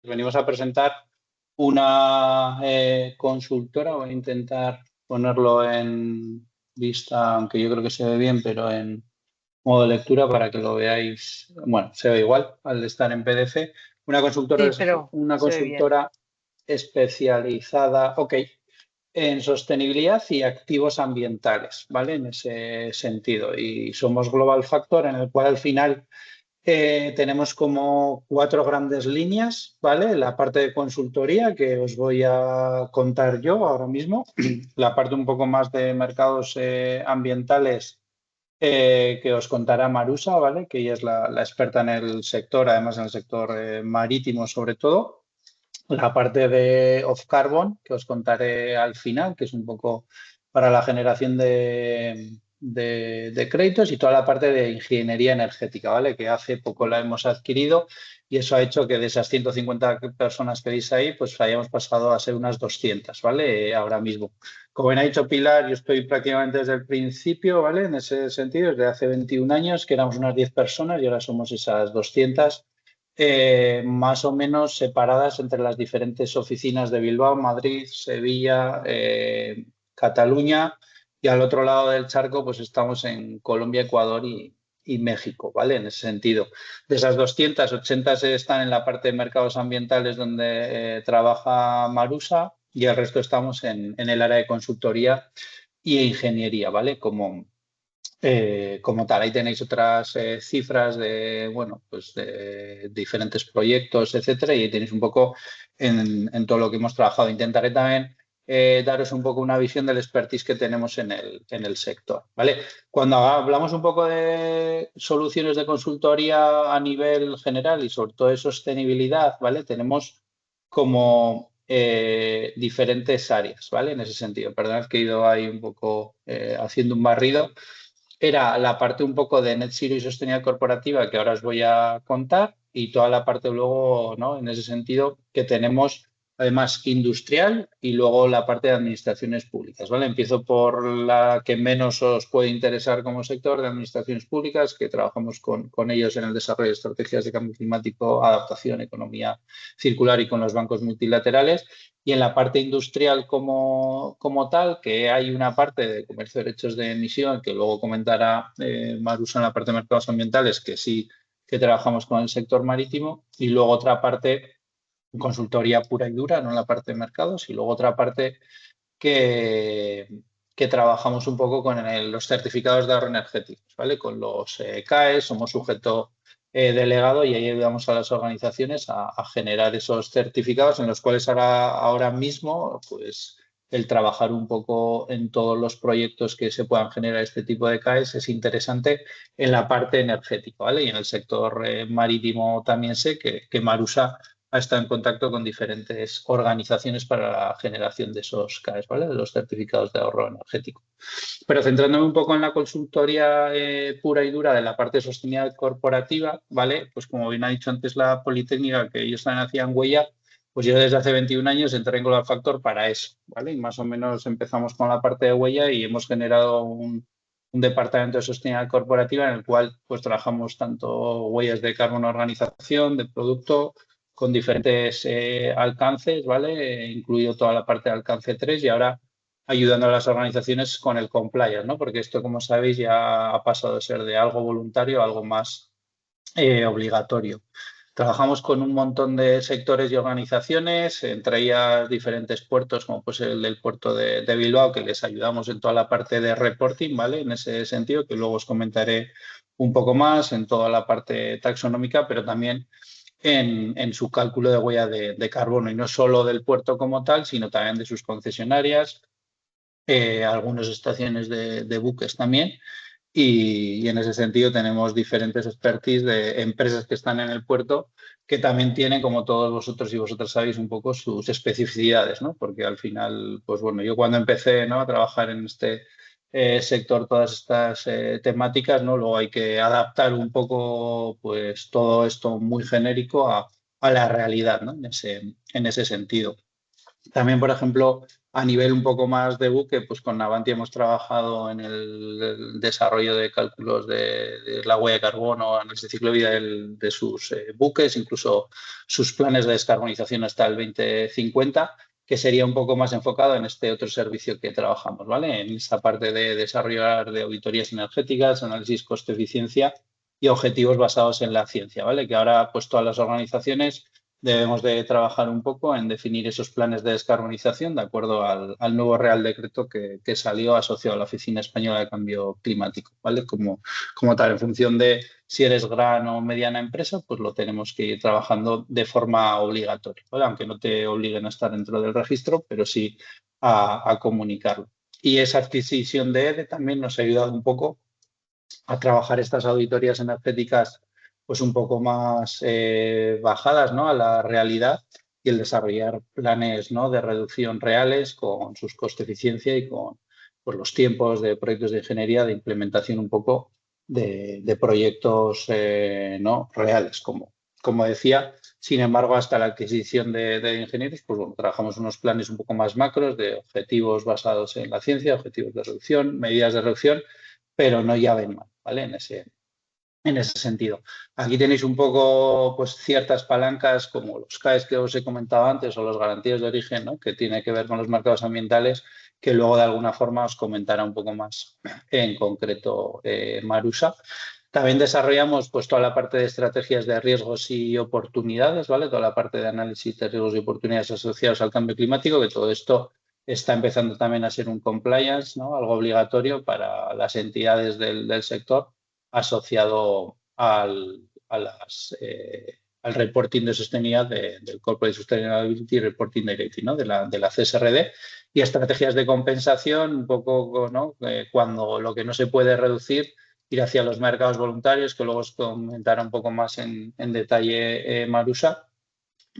venimos a presentar una consultora. Voy a intentar ponerlo en vista, aunque yo creo que se ve bien, pero en modo lectura para que lo veáis. Bueno, se ve igual al estar en PDF. Una consultora Sí, es pero una se ve bien. consultora especializada, en sostenibilidad y activos ambientales, ¿vale? En ese sentido. Y somos Global Factor, en el cual al final tenemos como cuatro grandes líneas, ¿vale? La parte de consultoría, que os voy a contar yo ahora mismo, la parte un poco más de mercados ambientales, que os contará Marusa, ¿vale? Que ella es la experta en el sector, además en el sector marítimo sobre todo. La parte de off carbon, que os contaré al final, que es un poco para la generación de créditos, y toda la parte de ingeniería energética, ¿vale? Que hace poco la hemos adquirido y eso ha hecho que de esas 150 personas que veis ahí, pues hayamos pasado a ser unas 200, ¿vale? Ahora mismo. Como bien ha dicho Pilar, yo estoy prácticamente desde el principio, ¿vale? En ese sentido, desde hace 21 años, que éramos unas 10 personas y ahora somos esas 200, más o menos separadas entre las diferentes oficinas de Bilbao, Madrid, Sevilla, Cataluña, y al otro lado del charco pues estamos en Colombia, Ecuador y México, ¿vale? En ese sentido. De esas 200, 80 están en la parte de mercados ambientales donde trabaja Marusa, y el resto estamos en el área de consultoría y ingeniería, ¿vale? Como tal. Ahí tenéis otras cifras de, bueno, pues de diferentes proyectos, etcétera, y ahí tenéis un poco en todo lo que hemos trabajado. Intentaré también daros un poco una visión del expertise que tenemos en el sector, ¿vale? Cuando hablamos un poco de soluciones de consultoría a nivel general y sobre todo de sostenibilidad, ¿vale? Tenemos como diferentes áreas, ¿vale? En ese sentido. Perdonad que he ido ahí un poco haciendo un barrido. Era la parte un poco de Net Zero y sostenibilidad corporativa que ahora os voy a contar, y toda la parte luego, ¿no? En ese sentido que tenemos además industrial, y luego la parte de administraciones públicas, ¿vale? Empiezo por la que menos os puede interesar como sector de administraciones públicas, que trabajamos con ellos en el desarrollo de estrategias de cambio climático, adaptación, economía circular y con los bancos multilaterales. Y en la parte industrial como tal, que hay una parte de comercio de derechos de emisión, que luego comentará Marusa en la parte de mercados ambientales, que sí que trabajamos con el sector marítimo, y luego otra parte, consultoría pura y dura, no en la parte de mercados, y luego otra parte que, que trabajamos un poco con los certificados de ahorro energético, ¿vale? Con los CAEs, somos sujeto delegado, y ahí ayudamos a las organizaciones a generar esos certificados en los cuales ahora mismo, pues el trabajar un poco en todos los proyectos que se puedan generar este tipo de CAEs es interesante en la parte energética, ¿vale? Y en el sector marítimo también sé que Marusa ha estado en contacto con diferentes organizaciones para la generación de esos CAEs, ¿vale? De los certificados de ahorro energético. Pero centrándome un poco en la consultoría pura y dura de la parte de sostenibilidad corporativa, ¿vale? Pues como bien ha dicho antes la Politécnica, que ellos también hacían huella, pues yo desde hace 21 años entré en Global Factor para eso, ¿vale? Y más o menos empezamos con la parte de huella y hemos generado un departamento de sostenibilidad corporativa en el cual pues trabajamos tanto huellas de carbono, organización, de producto, con diferentes alcances, ¿vale? Incluido toda la parte de alcance 3, y ahora ayudando a las organizaciones con el compliance, ¿no? Porque esto, como sabéis, ya ha pasado de ser de algo voluntario a algo más obligatorio. Trabajamos con un montón de sectores y organizaciones, entre ellas diferentes puertos, como pues el del puerto de Bilbao, que les ayudamos en toda la parte de reporting, ¿vale? En ese sentido, que luego os comentaré un poco más en toda la parte taxonómica, pero también en su cálculo de huella de carbono, y no solo del puerto como tal, sino también de sus concesionarias, algunas estaciones de buques también. Y en ese sentido tenemos diferentes expertise de empresas que están en el puerto, que también tienen, como todos vosotros y vosotras sabéis, un poco sus especificidades, ¿no? Porque al final, pues bueno, yo cuando empecé, ¿no?, a trabajar en este sector, todas estas temáticas, ¿no? Luego hay que adaptar un poco, pues todo esto muy genérico a la realidad, ¿no? En ese sentido. También, por ejemplo, A nivel un poco más de buque, pues con Navanti hemos trabajado en el desarrollo de cálculos de la huella de carbono, análisis de ciclo de vida de sus buques, incluso sus planes de descarbonización hasta el 2050, que sería un poco más enfocado en este otro servicio que trabajamos, ¿vale? En esta parte de desarrollar de auditorías energéticas, análisis coste-eficiencia y objetivos basados en la ciencia, ¿vale? Que ahora, pues todas las organizaciones debemos de trabajar un poco en definir esos planes de descarbonización de acuerdo al nuevo Real Decreto que salió asociado a la Oficina Española de Cambio Climático, ¿vale? Como tal, en función de si eres gran o mediana empresa, pues lo tenemos que ir trabajando de forma obligatoria, ¿vale? Aunque no te obliguen a estar dentro del registro, pero sí a comunicarlo. Y esa adquisición de EDE también nos ha ayudado un poco a trabajar estas auditorías energéticas pues un poco más bajadas, ¿no?, a la realidad y el desarrollar planes, ¿no?, de reducción reales con sus coste eficiencia y con pues, los tiempos de proyectos de ingeniería de implementación un poco de proyectos ¿no?, reales, como decía. Sin embargo, hasta la adquisición de ingenieros, pues bueno, trabajamos unos planes un poco más macros de objetivos basados en la ciencia, objetivos de reducción, medidas de reducción, pero no ya ven mal, ¿vale? En ese sentido. Aquí tenéis un poco pues, ciertas palancas como los CAEs que os he comentado antes o las garantías de origen, ¿no?, que tiene que ver con los mercados ambientales, que luego de alguna forma os comentará un poco más en concreto Marusa. También desarrollamos pues, toda la parte de estrategias de riesgos y oportunidades, ¿vale? Toda la parte de análisis de riesgos y oportunidades asociados al cambio climático, que todo esto está empezando también a ser un compliance, ¿no?, algo obligatorio para las entidades del sector asociado al reporting de sostenibilidad del Corporate Sustainability Reporting Directive, ¿no?, de la CSRD, y estrategias de compensación, un poco, ¿no?, cuando lo que no se puede reducir, ir hacia los mercados voluntarios, que luego os comentará un poco más en detalle Marusa,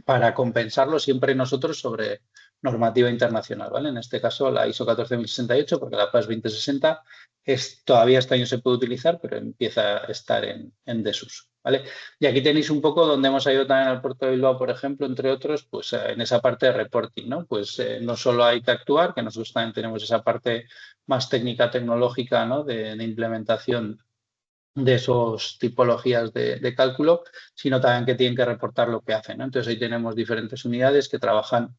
para compensarlo siempre nosotros sobre normativa internacional, ¿vale? En este caso la ISO 14068, porque la PAS 2060 todavía este año se puede utilizar, pero empieza a estar en desuso, ¿vale? Y aquí tenéis un poco donde hemos ayudado también al Puerto de Bilbao, por ejemplo, entre otros, pues en esa parte de reporting, ¿no? Pues no solo hay que actuar, que nosotros también tenemos esa parte más técnica, tecnológica, ¿no?, de implementación de esas tipologías de cálculo, sino también que tienen que reportar lo que hacen, ¿no? Entonces ahí tenemos diferentes unidades que trabajan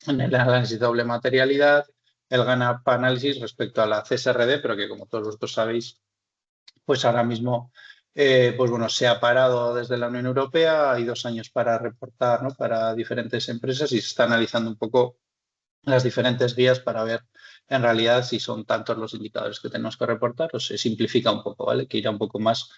en el análisis de doble materialidad, el gap análisis respecto a la CSRD, pero que como todos vosotros sabéis, pues ahora mismo pues bueno, se ha parado desde la Unión Europea, hay 2 años para reportar, ¿no?, para diferentes empresas, y se está analizando un poco las diferentes guías para ver en realidad si son tantos los indicadores que tenemos que reportar o se simplifica un poco, ¿vale? Que irá un poco más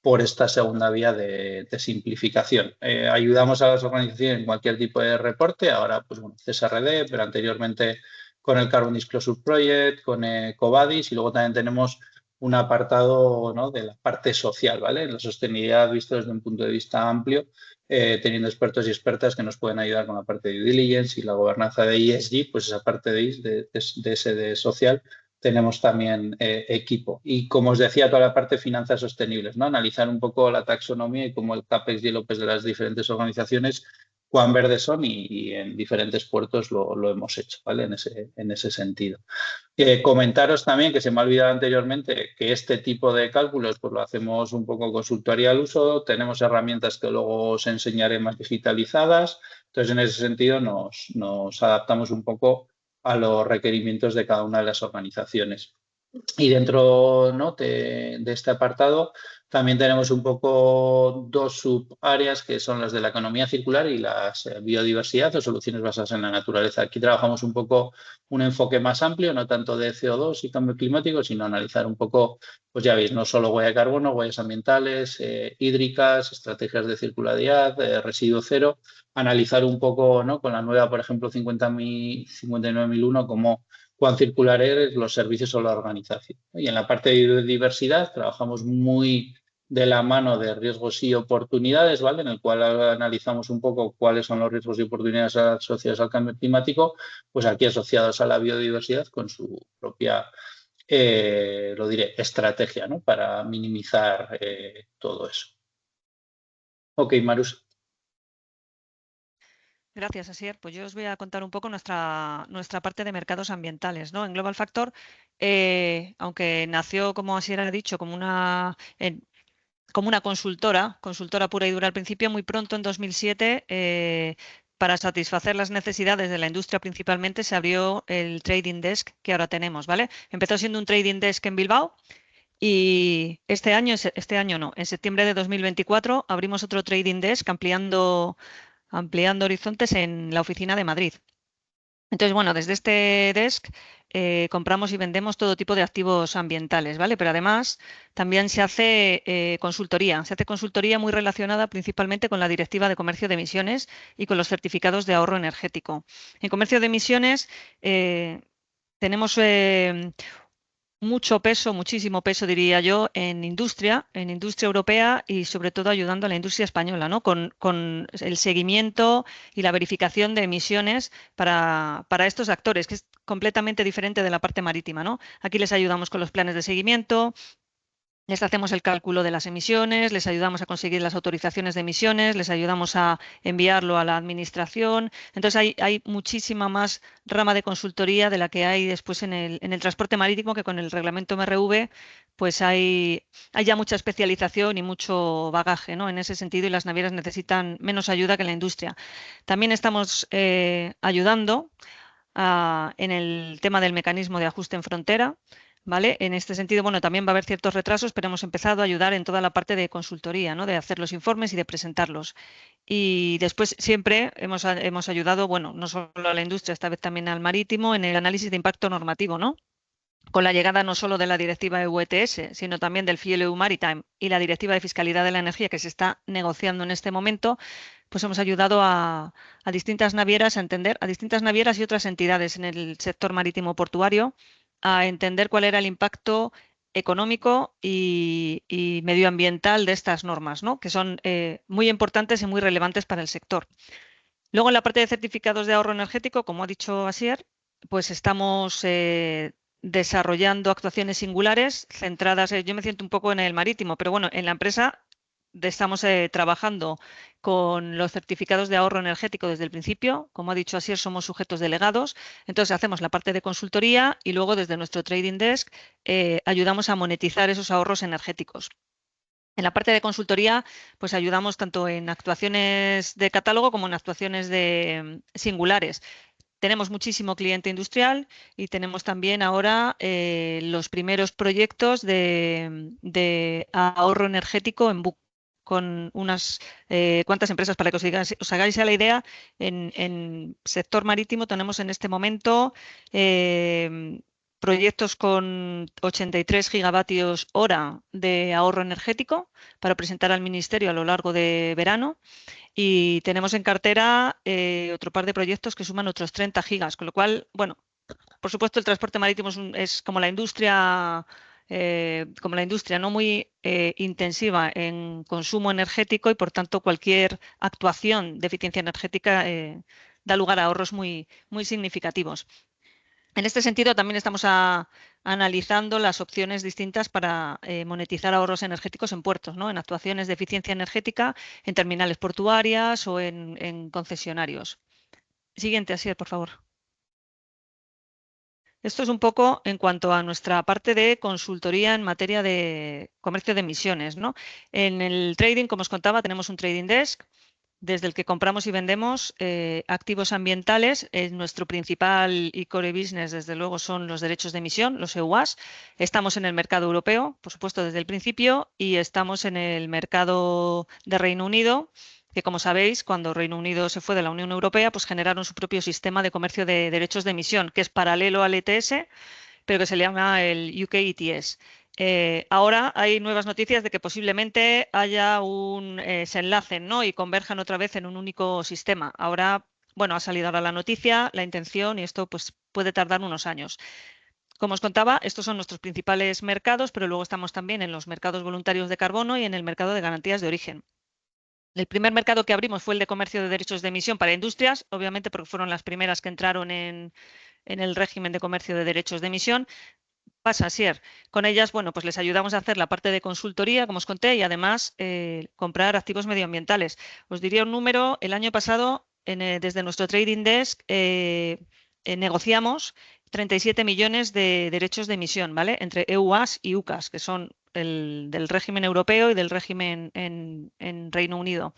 por esta segunda vía de simplificación. Ayudamos a las organizaciones en cualquier tipo de reporte, ahora pues bueno, CSRD, pero anteriormente con el Carbon Disclosure Project, con EcoVadis, y luego también tenemos un apartado, ¿no?, de la parte social, ¿vale? La sostenibilidad visto desde un punto de vista amplio, teniendo expertos y expertas que nos pueden ayudar con la parte de due diligence y la gobernanza de ESG, pues esa parte de ese de social, tenemos también equipo. Y como os decía, toda la parte de finanzas sostenibles, ¿no?, analizar un poco la taxonomía y cómo el CAPEX y el OPEX de las diferentes organizaciones, cuán verdes son, y en diferentes puertos lo hemos hecho, ¿vale? En ese sentido. Comentaros también, que se me ha olvidado anteriormente, que este tipo de cálculos pues lo hacemos un poco consultoría al uso, tenemos herramientas que luego os enseñaré más digitalizadas, entonces en ese sentido nos adaptamos un poco a los requerimientos de cada una de las organizaciones. Y dentro, ¿no?, de este apartado también tenemos un poco 2 subáreas, que son las de la economía circular y la biodiversidad o soluciones basadas en la naturaleza. Aquí trabajamos un poco un enfoque más amplio, no tanto de CO2 y cambio climático, sino analizar un poco, pues ya veis, no solo huella de carbono, huellas ambientales, hídricas, estrategias de circularidad, residuo cero, analizar un poco, ¿no?, con la nueva, por ejemplo, 59001, cómo cuán circular es los servicios o la organización. Y en la parte de biodiversidad trabajamos muy de la mano de riesgos y oportunidades, ¿vale?, en el cual analizamos un poco cuáles son los riesgos y oportunidades asociados al cambio climático, pues aquí asociados a la biodiversidad con su propia, lo diré, estrategia, ¿no?, para minimizar todo eso. Ok, Marus. Gracias, Asier. Pues yo os voy a contar un poco nuestra parte de mercados ambientales, ¿no? En Global Factor, aunque nació, como Asier ha dicho, como una consultora pura y dura al principio, muy pronto, en 2007, para satisfacer las necesidades de la industria principalmente, se abrió el Trading Desk que ahora tenemos, ¿vale? Empezó siendo un Trading Desk en Bilbao. Y este año no, en septiembre de 2024 abrimos otro Trading Desk ampliando horizontes en la oficina de Madrid. Entonces, bueno, desde este desk compramos y vendemos todo tipo de activos ambientales, ¿vale? Pero además también se hace consultoría muy relacionada principalmente con la Directiva de Comercio de Emisiones y con los certificados de ahorro energético. En comercio de emisiones tenemos mucho peso, muchísimo peso, diría yo, en industria europea y sobre todo ayudando a la industria española, ¿no? Con el seguimiento y la verificación de emisiones para estos actores, que es completamente diferente de la parte marítima, ¿no? Aquí les ayudamos con los planes de seguimiento. Les hacemos el cálculo de las emisiones, les ayudamos a conseguir las autorizaciones de emisiones, les ayudamos a enviarlo a la administración. Entonces hay muchísima más rama de consultoría de la que hay después en el transporte marítimo, que con el reglamento MRV pues hay ya mucha especialización y mucho bagaje, ¿no? En ese sentido, y las navieras necesitan menos ayuda que la industria. También estamos ayudando en el tema del mecanismo de ajuste en frontera. ¿Vale? En este sentido, bueno, también va a haber ciertos retrasos, pero hemos empezado a ayudar en toda la parte de consultoría, ¿no? De hacer los informes y de presentarlos. Y después siempre hemos ayudado, bueno, no solo a la industria, esta vez también al marítimo, en el análisis de impacto normativo, ¿no? Con la llegada no solo de la directiva EU ETS, sino también del FuelEU Maritime y la directiva de fiscalidad de la energía que se está negociando en este momento, pues hemos ayudado a distintas navieras a entender, a distintas navieras y otras entidades en el sector marítimo portuario, a entender cuál era el impacto económico y medioambiental de estas normas, ¿no? Que son muy importantes y muy relevantes para el sector. Luego, en la parte de certificados de ahorro energético, como ha dicho Asier, pues estamos desarrollando actuaciones singulares centradas, yo me siento un poco en el marítimo, pero bueno, en la empresa estamos trabajando con los certificados de ahorro energético desde el principio. Como ha dicho Asier, somos sujetos delegados. Entonces hacemos la parte de consultoría y luego desde nuestro trading desk ayudamos a monetizar esos ahorros energéticos. En la parte de consultoría, pues ayudamos tanto en actuaciones de catálogo como en actuaciones singulares. Tenemos muchísimo cliente industrial y tenemos también ahora los primeros proyectos de ahorro energético con unas cuantas empresas. Para que os hagáis a la idea, en sector marítimo tenemos en este momento proyectos con 83 gigavatios hora de ahorro energético para presentar al Ministerio a lo largo de verano. Y tenemos en cartera otro par de proyectos que suman otros 30 gigas, con lo cual, bueno, por supuesto el transporte marítimo es como la industria no muy intensiva en consumo energético y por tanto cualquier actuación de eficiencia energética da lugar a ahorros muy, muy significativos. En este sentido, también estamos analizando las opciones distintas para monetizar ahorros energéticos en puertos, ¿no? En actuaciones de eficiencia energética, en terminales portuarias o en concesionarios. Siguiente, Asier, por favor. Esto es un poco en cuanto a nuestra parte de consultoría en materia de comercio de emisiones, ¿no? En el trading, como os contaba, tenemos un trading desk desde el que compramos y vendemos activos ambientales. Nuestro principal y core business, desde luego, son los derechos de emisión, los EUAs. Estamos en el mercado europeo, por supuesto, desde el principio, y estamos en el mercado de Reino Unido, que, como sabéis, cuando Reino Unido se fue de la Unión Europea, pues generaron su propio sistema de comercio de derechos de emisión, que es paralelo al ETS, pero que se llama el UK ETS. Ahora hay nuevas noticias de que posiblemente se enlacen, ¿no? Y converjan otra vez en un único sistema. Ahora, bueno, ha salido ahora la noticia, la intención, y esto pues puede tardar unos años. Como os contaba, estos son nuestros principales mercados, pero luego estamos también en los mercados voluntarios de carbono y en el mercado de garantías de origen. El primer mercado que abrimos fue el de comercio de derechos de emisión para industrias, obviamente porque fueron las primeras que entraron en el régimen de comercio de derechos de emisión. Pasa, Sier. Con ellas, bueno, pues les ayudamos a hacer la parte de consultoría, como os conté, y además comprar activos medioambientales. Os diría un número: el año pasado desde nuestro trading desk negociamos 37 millones de derechos de emisión, ¿vale? Entre EUAs y UCAs, que son del régimen europeo y del régimen en Reino Unido.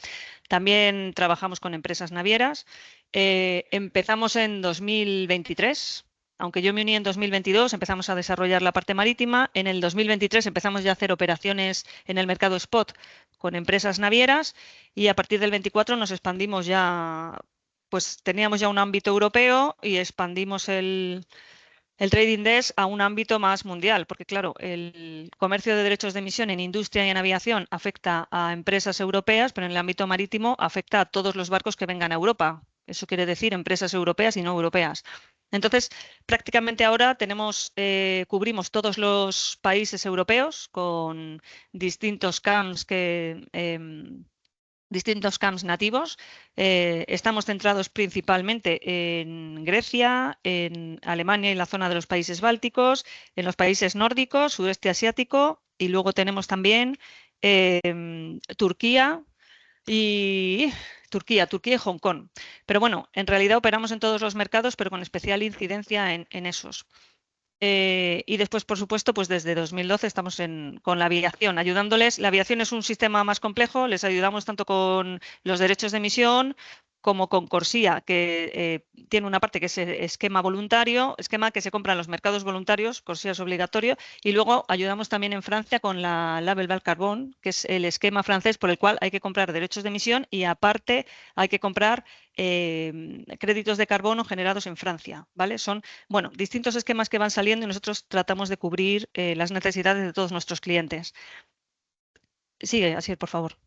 También trabajamos con empresas navieras. Empezamos en 2023. Aunque yo me uní en 2022, empezamos a desarrollar la parte marítima. En el 2023 empezamos ya a hacer operaciones en el mercado spot con empresas navieras y a partir del 24 nos expandimos ya, pues teníamos ya un ámbito europeo y expandimos el trading desk a un ámbito más mundial, porque claro, el comercio de derechos de emisión en industria y en aviación afecta a empresas europeas, pero en el ámbito marítimo afecta a todos los barcos que vengan a Europa. Eso quiere decir empresas europeas y no europeas. Entonces, prácticamente ahora cubrimos todos los países europeos con distintos camps distintos camps nativos. Estamos centrados principalmente en Grecia, en Alemania y la zona de los países bálticos, en los países nórdicos, sudeste asiático y luego tenemos también Turquía y Turquía y Hong Kong. Pero bueno, en realidad operamos en todos los mercados, pero con especial incidencia en esos. Y después, por supuesto, pues desde 2012 estamos con la aviación, ayudándoles. La aviación es un sistema más complejo, les ayudamos tanto con los derechos de emisión como con Corsia, que tiene una parte que es esquema voluntario, esquema que se compra en los mercados voluntarios, Corsia es obligatorio, y luego ayudamos también en Francia con la Label Val Carbon, que es el esquema francés por el cual hay que comprar derechos de emisión y aparte hay que comprar créditos de carbono generados en Francia, ¿vale? Son, bueno, distintos esquemas que van saliendo y nosotros tratamos de cubrir las necesidades de todos nuestros clientes. Sigue, Asier, por favor.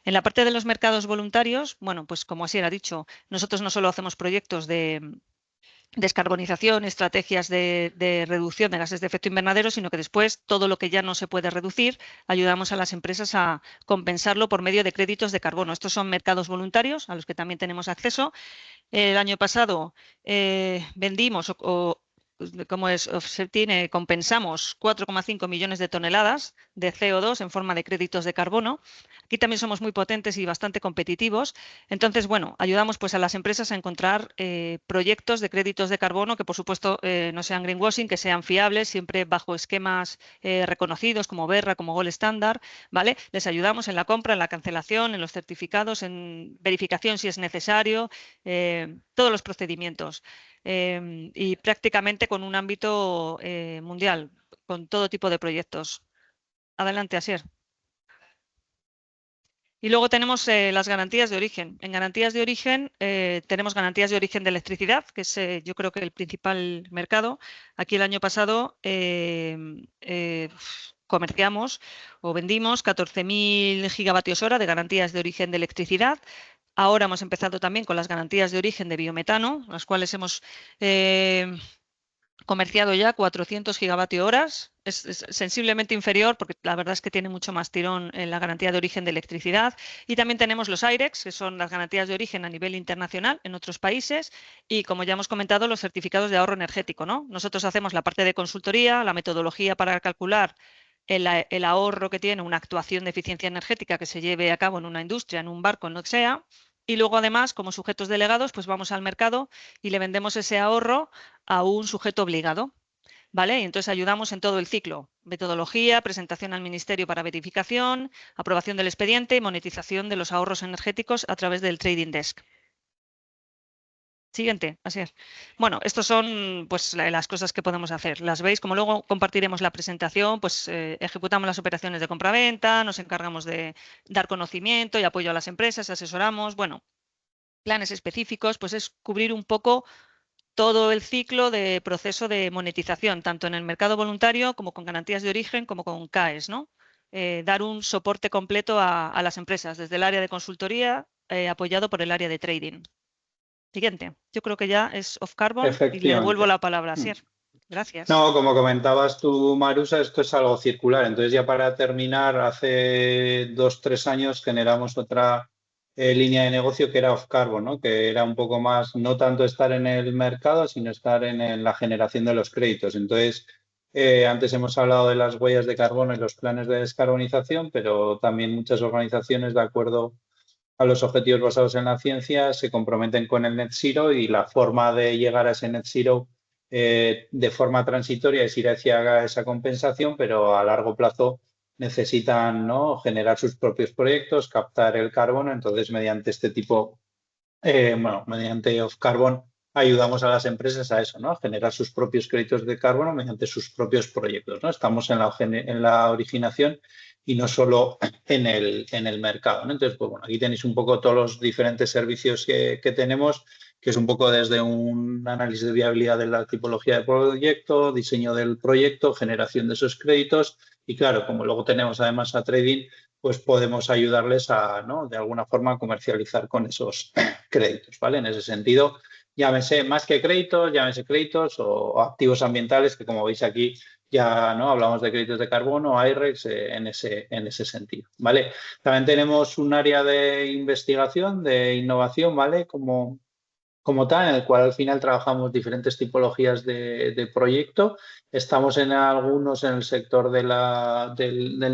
En la parte de los mercados voluntarios, bueno, pues como Asier ha dicho, nosotros no solo hacemos proyectos de descarbonización, estrategias de reducción de gases de efecto invernadero, sino que después todo lo que ya no se puede reducir, ayudamos a las empresas a compensarlo por medio de créditos de carbono. Estos son mercados voluntarios a los que también tenemos acceso. El año pasado vendimos como es Offsetting, compensamos 4,5 millones de toneladas de CO2 en forma de créditos de carbono. Aquí también somos muy potentes y bastante competitivos. Entonces, bueno, ayudamos pues a las empresas a encontrar proyectos de créditos de carbono que, por supuesto, no sean greenwashing, que sean fiables, siempre bajo esquemas reconocidos como Verra, como Gold Standard, ¿vale? Les ayudamos en la compra, en la cancelación, en los certificados, en verificación si es necesario, todos los procedimientos. Y prácticamente con un ámbito mundial, con todo tipo de proyectos. Adelante, Asier. Y luego tenemos las garantías de origen. En garantías de origen tenemos garantías de origen de electricidad, que es yo creo que el principal mercado. Aquí el año pasado comerciamos o vendimos 14.000 gigavatios hora de garantías de origen de electricidad. Ahora hemos empezado también con las garantías de origen de biometano, las cuales hemos comerciado ya 400 gigavatios horas. Es sensiblemente inferior porque la verdad es que tiene mucho más tirón en la garantía de origen de electricidad. Y también tenemos los IREX, que son las garantías de origen a nivel internacional en otros países. Y como ya hemos comentado, los certificados de ahorro energético, ¿no? Nosotros hacemos la parte de consultoría, la metodología para calcular el ahorro que tiene una actuación de eficiencia energética que se lleve a cabo en una industria, en un barco, en lo que sea. Y luego, además, como sujetos delegados, pues vamos al mercado y le vendemos ese ahorro a un sujeto obligado, ¿vale? Y entonces ayudamos en todo el ciclo: metodología, presentación al ministerio para verificación, aprobación del expediente y monetización de los ahorros energéticos a través del trading desk. Siguiente, así es. Bueno, estos son pues las cosas que podemos hacer. Las veis, como luego compartiremos la presentación, pues ejecutamos las operaciones de compra-venta, nos encargamos de dar conocimiento y apoyo a las empresas, asesoramos. Bueno, planes específicos, pues es cubrir un poco todo el ciclo de proceso de monetización, tanto en el mercado voluntario como con garantías de origen, como con CAES, ¿no? Dar un soporte completo a las empresas, desde el área de consultoría, apoyado por el área de trading. Siguiente. Yo creo que ya es off carbon y le devuelvo la palabra a Asier. Gracias. No, como comentabas tú, Marusa, esto es algo circular. Entonces, ya para terminar, hace 2-3 años generamos otra línea de negocio que era off carbon, ¿no? Que era un poco más, no tanto estar en el mercado, sino estar en la generación de los créditos. Entonces, antes hemos hablado de las huellas de carbono y los planes de descarbonización, pero también muchas organizaciones, de acuerdo a los objetivos basados en la ciencia se comprometen con el net zero y la forma de llegar a ese net zero de forma transitoria es ir hacia esa compensación, pero a largo plazo necesitan, ¿no?, generar sus propios proyectos, captar el carbono. Entonces, mediante este tipo, mediante off-carbon, ayudamos a las empresas a eso, ¿no?, a generar sus propios créditos de carbono mediante sus propios proyectos, ¿no? Estamos en la originación y no solo en el mercado, ¿no? Entonces, pues bueno, aquí tenéis un poco todos los diferentes servicios que tenemos, que es un poco desde un análisis de viabilidad de la tipología de proyecto, diseño del proyecto, generación de esos créditos y, claro, como luego tenemos además a trading, pues podemos ayudarles a, ¿no?, de alguna forma, comercializar con esos créditos, ¿vale? En ese sentido, llámese más que créditos, llámese créditos o activos ambientales, que como veis aquí ya, ¿no?, hablamos de créditos de carbono, I-RECs, en ese sentido, ¿vale? También tenemos un área de investigación, de innovación, ¿vale?, como tal, en el cual al final trabajamos diferentes tipologías de proyecto. Estamos en algunos en el sector del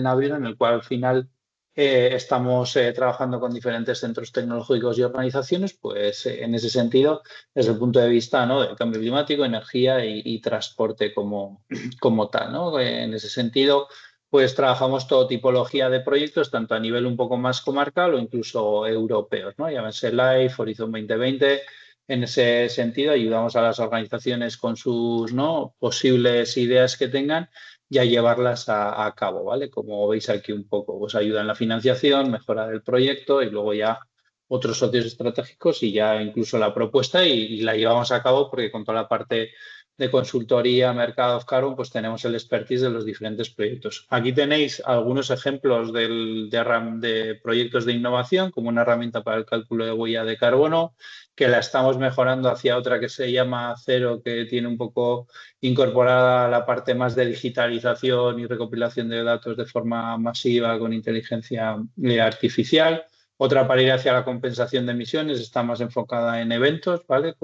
navío, en el cual al final estamos trabajando con diferentes centros tecnológicos y organizaciones, pues en ese sentido, desde el punto de vista, ¿no?, del cambio climático, energía y transporte como tal, ¿no? En ese sentido, pues trabajamos todo tipología de proyectos, tanto a nivel un poco más comarcal o incluso europeos, ¿no? Llámense LIFE, Horizon 2020. En ese sentido, ayudamos a las organizaciones con sus, ¿no?, posibles ideas que tengan y a llevarlas a cabo, ¿vale? Como veis aquí un poco, pues ayuda en la financiación, mejora del proyecto y luego ya otros socios estratégicos y ya incluso la propuesta y la llevamos a cabo porque con toda la parte de consultoría, mercado of carbon, pues tenemos el expertise de los diferentes proyectos. Aquí tenéis algunos ejemplos de proyectos de innovación, como una herramienta para el cálculo de huella de carbono, que la estamos mejorando hacia otra que se llama Cero, que tiene un poco incorporada la parte más de digitalización y recopilación de datos de forma masiva con inteligencia artificial. Otra para ir hacia la compensación de emisiones, está más enfocada en eventos, ¿vale?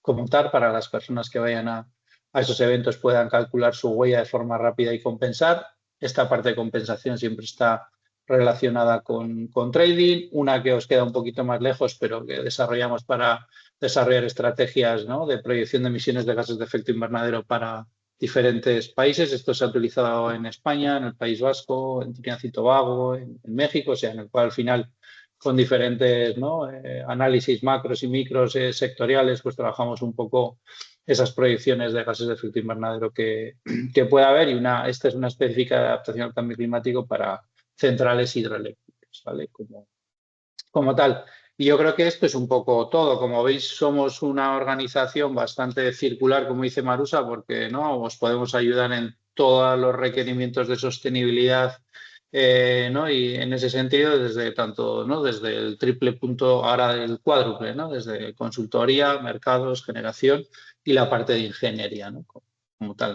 Como tal, para las personas que vayan a esos eventos puedan calcular su huella de forma rápida y compensar. Esta parte de compensación siempre está relacionada con trading, una que os queda un poquito más lejos, pero que desarrollamos para desarrollar estrategias, ¿no?, de proyección de emisiones de gases de efecto invernadero para diferentes países. Esto se ha utilizado en España, en el País Vasco, en Trinidad y Tobago, en México, o sea, en el cual al final con diferentes, ¿no?, análisis macros y micros sectoriales, pues trabajamos un poco esas proyecciones de gases de efecto invernadero que pueda haber y esta es una específica de adaptación al cambio climático para centrales hidroeléctricas, ¿vale? Como tal. Y yo creo que esto es un poco todo. Como veis, somos una organización bastante circular, como dice Marusa, porque, ¿no?, os podemos ayudar en todos los requerimientos de sostenibilidad, ¿no? Y en ese sentido, desde tanto, ¿no?, desde el triple punto, ahora del cuádruple, ¿no?, desde consultoría, mercados, generación y la parte de ingeniería, ¿no?, como tal.